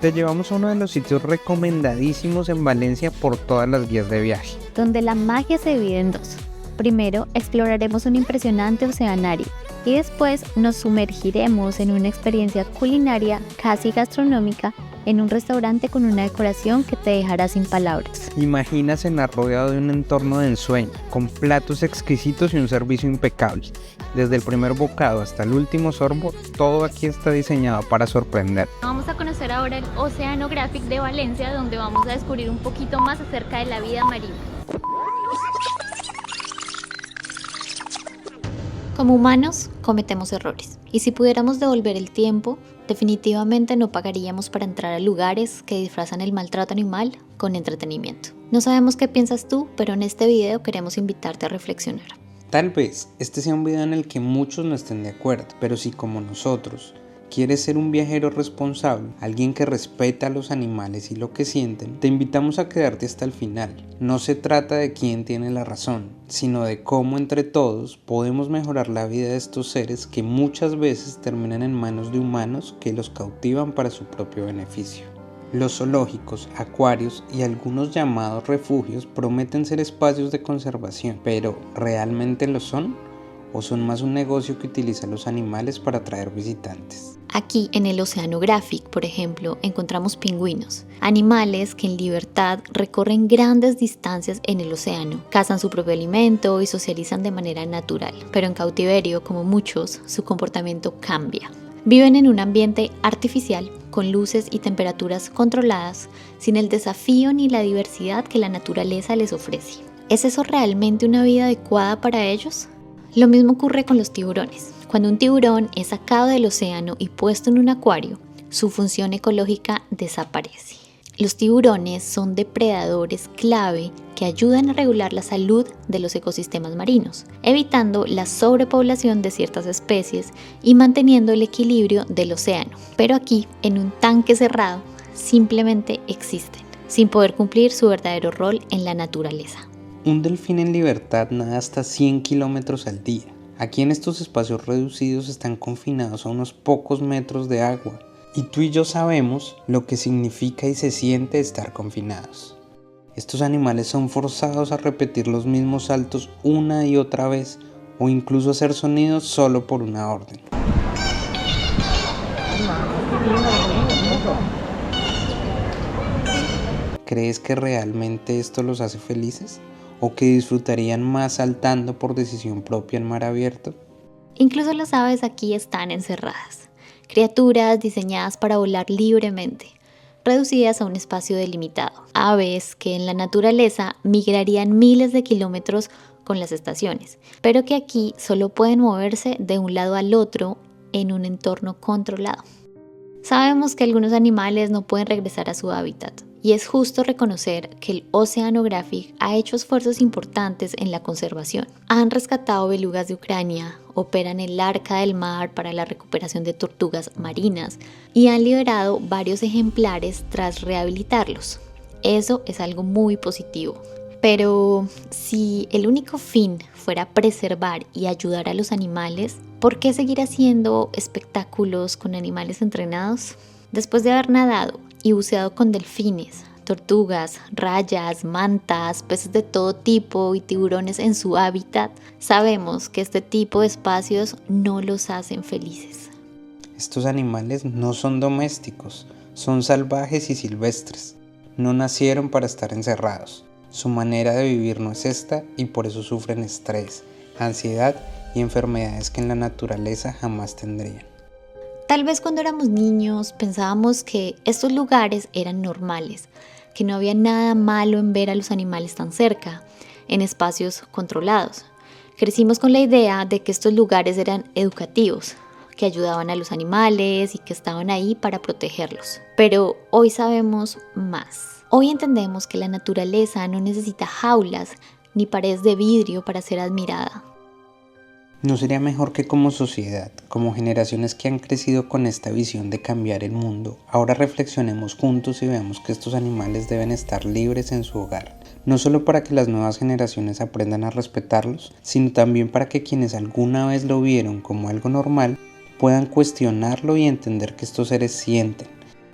Te llevamos a uno de los sitios recomendadísimos en Valencia por todas las guías de viaje. Donde la magia se divide en dos. Primero, exploraremos un impresionante oceanario y después nos sumergiremos en una experiencia culinaria casi gastronómica en un restaurante con una decoración que te dejará sin palabras. Imagina cenar rodeado de un entorno de ensueño, con platos exquisitos y un servicio impecable. Desde el primer bocado hasta el último sorbo, todo aquí está diseñado para sorprender. Vamos a conocer ahora el Oceanographic de Valencia, donde vamos a descubrir un poquito más acerca de la vida marina. Como humanos, cometemos errores. Y si pudiéramos devolver el tiempo, definitivamente no pagaríamos para entrar a lugares que disfrazan el maltrato animal con entretenimiento. No sabemos qué piensas tú, pero en este video queremos invitarte a reflexionar. Tal vez este sea un video en el que muchos no estén de acuerdo, pero si como nosotros quieres ser un viajero responsable, alguien que respeta a los animales y lo que sienten, te invitamos a quedarte hasta el final. No se trata de quién tiene la razón, sino de cómo entre todos podemos mejorar la vida de estos seres que muchas veces terminan en manos de humanos que los cautivan para su propio beneficio. Los zoológicos, acuarios y algunos llamados refugios prometen ser espacios de conservación, pero ¿realmente lo son? ¿O son más un negocio que utiliza los animales para atraer visitantes? Aquí en el Oceanographic, por ejemplo, encontramos pingüinos, animales que en libertad recorren grandes distancias en el océano, cazan su propio alimento y socializan de manera natural, pero en cautiverio, como muchos, su comportamiento cambia. Viven en un ambiente artificial, con luces y temperaturas controladas, sin el desafío ni la diversidad que la naturaleza les ofrece. ¿Es eso realmente una vida adecuada para ellos? Lo mismo ocurre con los tiburones. Cuando un tiburón es sacado del océano y puesto en un acuario, su función ecológica desaparece. Los tiburones son depredadores clave que ayudan a regular la salud de los ecosistemas marinos, evitando la sobrepoblación de ciertas especies y manteniendo el equilibrio del océano. Pero aquí, en un tanque cerrado, simplemente existen, sin poder cumplir su verdadero rol en la naturaleza. Un delfín en libertad nada hasta 100 kilómetros al día. Aquí en estos espacios reducidos están confinados a unos pocos metros de agua. Y tú y yo sabemos lo que significa y se siente estar confinados. Estos animales son forzados a repetir los mismos saltos una y otra vez o incluso hacer sonidos solo por una orden. ¿Crees que realmente esto los hace felices? ¿O que disfrutarían más saltando por decisión propia en mar abierto? Incluso las aves aquí están encerradas, criaturas diseñadas para volar libremente, reducidas a un espacio delimitado. Aves que en la naturaleza migrarían miles de kilómetros con las estaciones, pero que aquí solo pueden moverse de un lado al otro en un entorno controlado. Sabemos que algunos animales no pueden regresar a su hábitat, y es justo reconocer que el Oceanographic ha hecho esfuerzos importantes en la conservación. Han rescatado belugas de Ucrania, operan el Arca del Mar para la recuperación de tortugas marinas y han liberado varios ejemplares tras rehabilitarlos. Eso es algo muy positivo. Pero si el único fin fuera preservar y ayudar a los animales, ¿por qué seguir haciendo espectáculos con animales entrenados? Después de haber nadado y buceado con delfines, tortugas, rayas, mantas, peces de todo tipo y tiburones en su hábitat, sabemos que este tipo de espacios no los hacen felices. Estos animales no son domésticos, son salvajes y silvestres. No nacieron para estar encerrados. Su manera de vivir no es esta y por eso sufren estrés, ansiedad y enfermedades que en la naturaleza jamás tendrían. Tal vez cuando éramos niños pensábamos que estos lugares eran normales, que no había nada malo en ver a los animales tan cerca, en espacios controlados. Crecimos con la idea de que estos lugares eran educativos, que ayudaban a los animales y que estaban ahí para protegerlos. Pero hoy sabemos más. Hoy entendemos que la naturaleza no necesita jaulas ni paredes de vidrio para ser admirada. ¿No sería mejor que como sociedad, como generaciones que han crecido con esta visión de cambiar el mundo, ahora reflexionemos juntos y veamos que estos animales deben estar libres en su hogar? No solo para que las nuevas generaciones aprendan a respetarlos, sino también para que quienes alguna vez lo vieron como algo normal, puedan cuestionarlo y entender que estos seres sienten,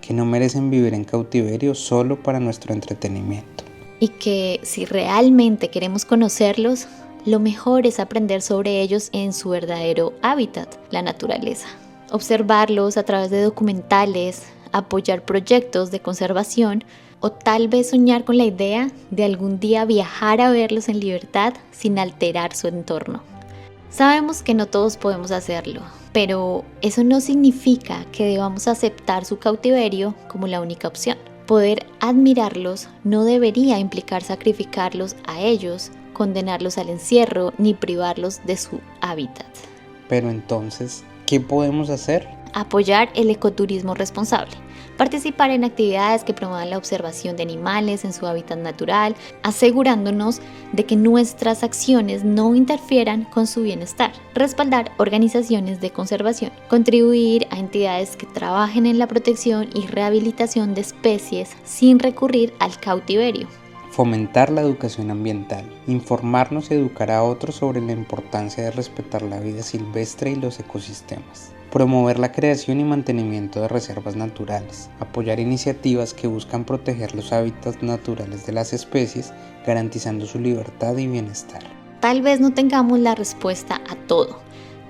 que no merecen vivir en cautiverio solo para nuestro entretenimiento. Y que si realmente queremos conocerlos, lo mejor es aprender sobre ellos en su verdadero hábitat, la naturaleza. Observarlos a través de documentales, apoyar proyectos de conservación o tal vez soñar con la idea de algún día viajar a verlos en libertad sin alterar su entorno. Sabemos que no todos podemos hacerlo, pero eso no significa que debamos aceptar su cautiverio como la única opción. Poder admirarlos no debería implicar sacrificarlos a ellos, condenarlos al encierro ni privarlos de su hábitat. Pero entonces, ¿qué podemos hacer? Apoyar el ecoturismo responsable. Participar en actividades que promuevan la observación de animales en su hábitat natural, asegurándonos de que nuestras acciones no interfieran con su bienestar. Respaldar organizaciones de conservación. Contribuir a entidades que trabajen en la protección y rehabilitación de especies sin recurrir al cautiverio. Fomentar la educación ambiental. Informarnos y educar a otros sobre la importancia de respetar la vida silvestre y los ecosistemas. Promover la creación y mantenimiento de reservas naturales, apoyar iniciativas que buscan proteger los hábitats naturales de las especies, garantizando su libertad y bienestar. Tal vez no tengamos la respuesta a todo,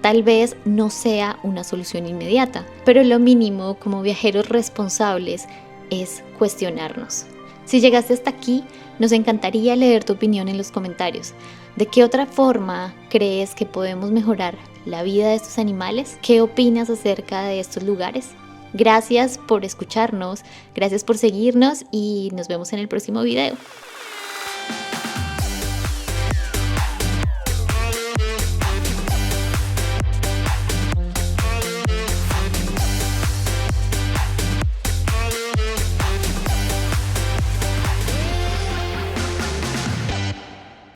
tal vez no sea una solución inmediata, pero lo mínimo como viajeros responsables es cuestionarnos. Si llegaste hasta aquí, nos encantaría leer tu opinión en los comentarios. ¿De qué otra forma crees que podemos mejorar la vida de estos animales? ¿Qué opinas acerca de estos lugares? Gracias por escucharnos, gracias por seguirnos y nos vemos en el próximo video.